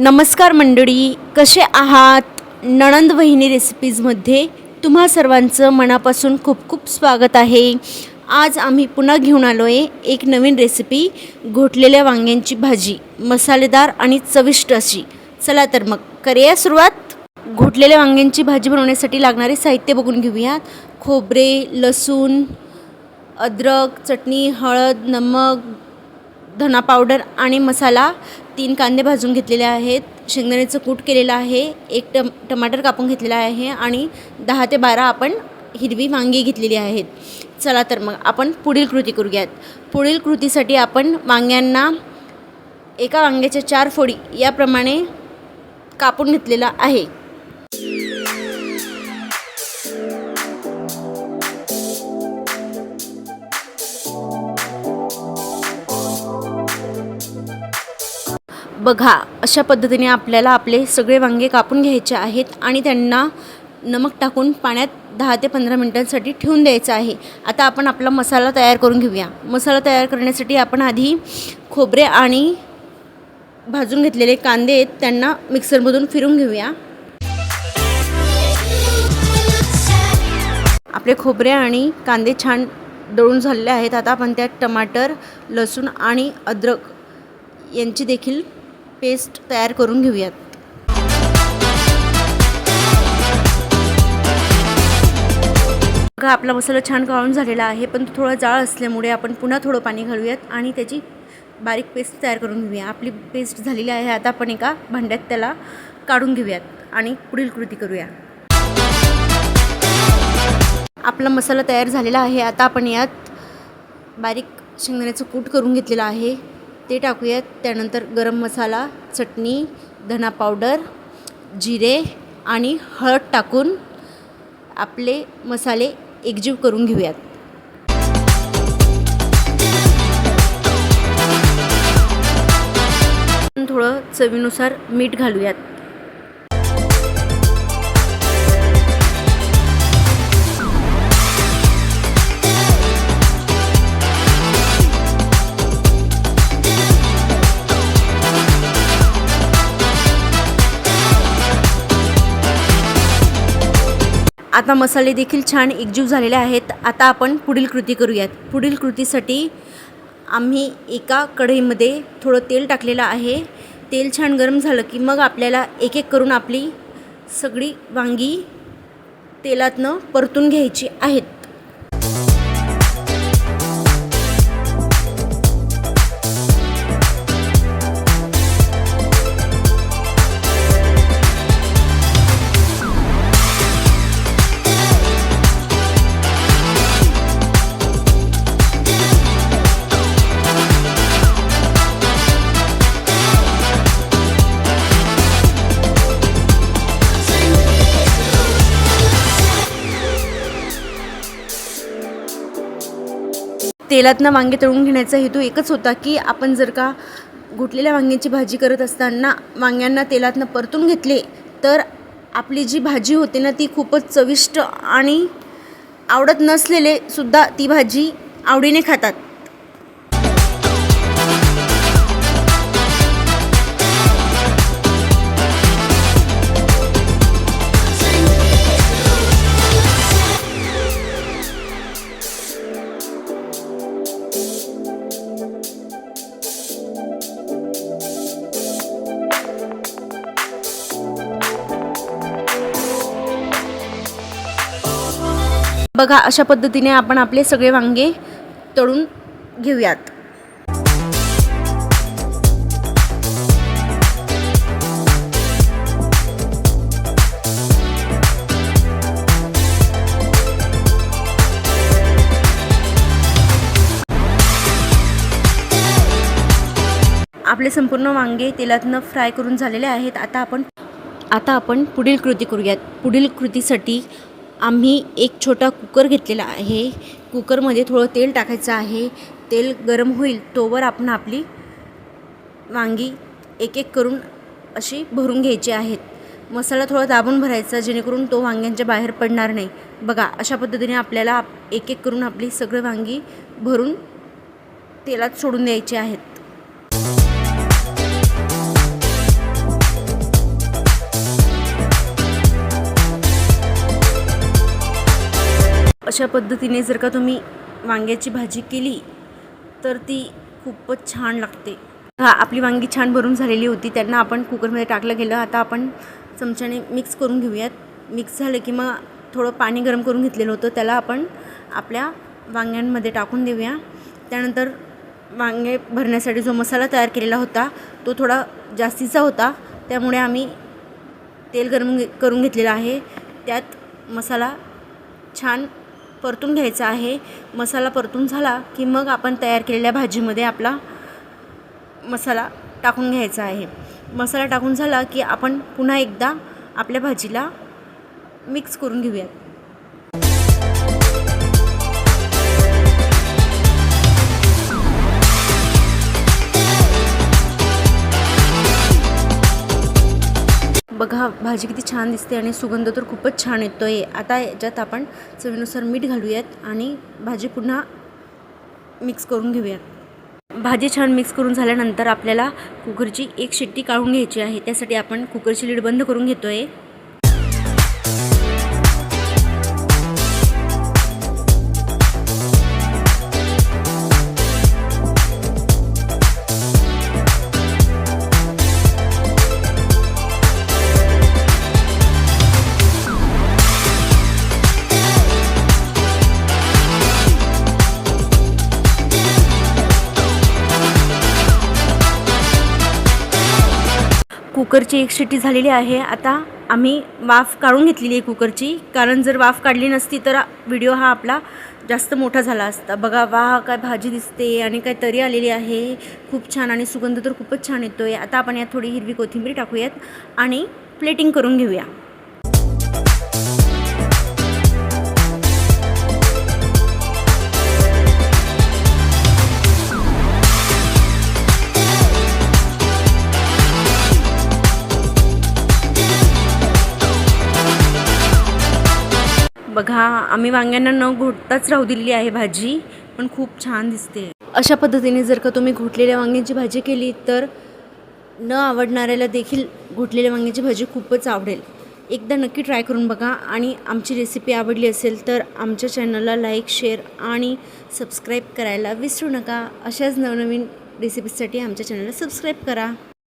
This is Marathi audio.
नमस्कार मंडळी, कसे आहात? नणंद वहिनी रेसिपीजमध्ये तुम्हा सर्वांचं मनापासून खूप खूप स्वागत आहे. आज आम्ही पुन्हा घेऊन आलो आहे एक नवीन रेसिपी, घोटलेल्या वांग्यांची भाजी, मसालेदार आणि चविष्ट अशी. चला तर मग करूया सुरुवात. घोटलेल्या वांग्यांची भाजी बनवण्यासाठी लागणारे साहित्य बघून घेऊयात. खोबरे, लसूण, अद्रक, चटणी, हळद, नमक, धना पावडर आणि मसाला. 3 कांदे भाजून घेतलेले आहेत, शेंगदाण्याचं कूट केलेलं आहे, एक टमाटर कापून घेतलेला आहे आणि 10 ते 12 आपण हिरवी वांगी घेतलेली आहेत. चला तर मग आपण पुढील कृती करूयात. पुढील कृतीसाठी आपण वांग्यांना एका वांग्याच्या 4 फोडी याप्रमाणे कापून घेतलेला आहे. बघा, अशा पद्धतीने आपल्याला आपले सगळे वांगे कापून घ्यायचे आहेत आणि त्यांना नमक टाकून पाण्यात 10 ते 15 मिनिटांसाठी ठेवून द्यायचं आहे. आता आपण आपला मसाला तयार करून घेऊया. मसाला तयार करण्यासाठी आपण आधी खोबरे आणि भाजून घेतलेले कांदे आहेत त्यांना मिक्सरमधून फिरून घेऊया. आपले खोबरे आणि कांदे छान दळून झालेले आहेत. आता आपण त्यात टमाटर, लसूण आणि अद्रक यांची देखील पेस्ट तयार करून घेऊयात. बघा, आपला मसाला छान काढून झालेला आहे, पण तो थोडा जाळ असल्यामुळे आपण पुन्हा थोडं पाणी घालूयात आणि त्याची बारीक पेस्ट तयार करून घेऊया. आपली पेस्ट झालेली आहे. आता आपण एका भांड्यात त्याला काढून घेऊयात आणि पुढील कृती करूया. आपला मसाला तयार झालेला आहे. आता आपण यात बारीक शेंगदाण्याचं कूट करून घेतलेलं आहे ते टाकूयात. त्यानंतर गरम मसाला, चटणी, धना पावडर, जिरे आणि हळद टाकून आपले मसाले एकजीव करून घेऊयात. थोडं चवीनुसार मीठ घालूयात. आता मसाले देखील छान एकजीव झालेले आहेत. आता आपण पुढील कृती करूयात. पुढील कृतीसाठी आम्ही एका कढईमध्ये थोडं तेल टाकलेलं आहे. तेल छान गरम झालं की मग आपल्याला एक एक करून आपली सगळी वांगी तेलातनं परतून घ्यायची आहेत. तेलातनं वांगे तळून घेण्याचा हेतू एकच होता की आपण जर का घोटलेल्या वांग्यांची भाजी करत असताना वांग्यांना तेलातनं परतून घेतले तर आपली जी भाजी होते ना ती खूपच चविष्ट आणि आवडत नसलेले सुद्धा ती भाजी आवडीने खातात. बघा, अशा पद्धतीने आपण आपले सगळे वांगे तळून घेऊयात. आपले संपूर्ण वांगे तेलातनं फ्राय करून झालेले आहेत. आता आपण पुढील कृती करूयात. पुढील कृतीसाठी आम्ही एक छोटा कुकर घेतलेला आहे. कुकरमध्ये थोडं तेल टाकायचं आहे. तेल गरम होईल तोवर आपण आपली वांगी एक एक करून अशी भरून घ्यायची आहेत. मसाला थोडा दाबून भरायचा जेणेकरून तो वांग्यांच्या बाहेर पडणार नाही. बघा, अशा पद्धतीने आपल्याला एक एक करून आपली सगळी वांगी भरून तेलात सोडून द्यायची आहेत. अशा पद्धतीने जर का तुम्ही वांग्याची भाजी केली तर ती खूपच छान लागते. आपली वांगी छान भरून झालेली होती, त्यांना आपण कुकरमध्ये टाकलं गेलं. आता आपण चमच्याने मिक्स करून घेऊयात. मिक्स झालं की मग थोडं पाणी गरम करून घेतलेलं होतं, त्याला आपण आपल्या वांग्यांमध्ये टाकून देऊया. त्यानंतर वांगे भरण्यासाठी जो मसाला तयार केलेला होता तो थोडा जास्तीचा होता, त्यामुळे आम्ही तेल गरम करून घेतलेलं आहे. त्यात मसाला छान परतून घ्यायचा आहे. मसाला परतून झाला की मग आपण तयार केलेल्या भाजीमध्ये आपला मसाला टाकून घ्यायचा आहे. मसाला टाकून झाला की आपण पुन्हा एकदा आपल्या भाजीला मिक्स करून घेऊयात. बघा भाजी किती छान दिसते आणि सुगंध तर खूपच छान येतो आहे. आता याच्यात आपण चवीनुसार मीठ घालूयात आणि भाजी पुन्हा मिक्स करून घेऊयात. भाजी छान मिक्स करून झाल्यानंतर आपल्याला कुकरची एक शिट्टी काढून घ्यायची आहे. त्यासाठी आपण कुकरची लीड बंद करून घेतो आहे. कुकरची एक शिट्टी झालेली आहे. आता आम्ही वाफ काढून घेतलेली आहे कुकरची, कारण जर वाफ काढली नसती तर व्हिडिओ हा आपला जास्त मोठा झाला असता. बघा वाह काय भाजी दिसते आणि काय तरी आलेली आहे, खूप छान आणि सुगंध तर खूपच छान येतो आहे. आता आपण यात थोडी हिरवी कोथिंबीर टाकूयात आणि प्लेटिंग करून घेऊया. बघा आम्ही वांग्यांना न घोटताच राहू दिलेली आहे भाजी, पण खूप छान दिसते. अशा पद्धतीने जर का तुम्ही घोटलेल्या वांग्याची भाजी केली तर न आवडणाऱ्याला देखील घोटलेल्या वांग्याची भाजी खूपच आवडेल. एकदा नक्की ट्राय करून बघा आणि आमची रेसिपी आवडली असेल तर आमच्या चॅनलला लाईक, शेअर आणि सबस्क्राईब करायला विसरू नका. अशाच नवनवीन रेसिपीसाठी आमच्या चॅनलला सबस्क्राईब करा.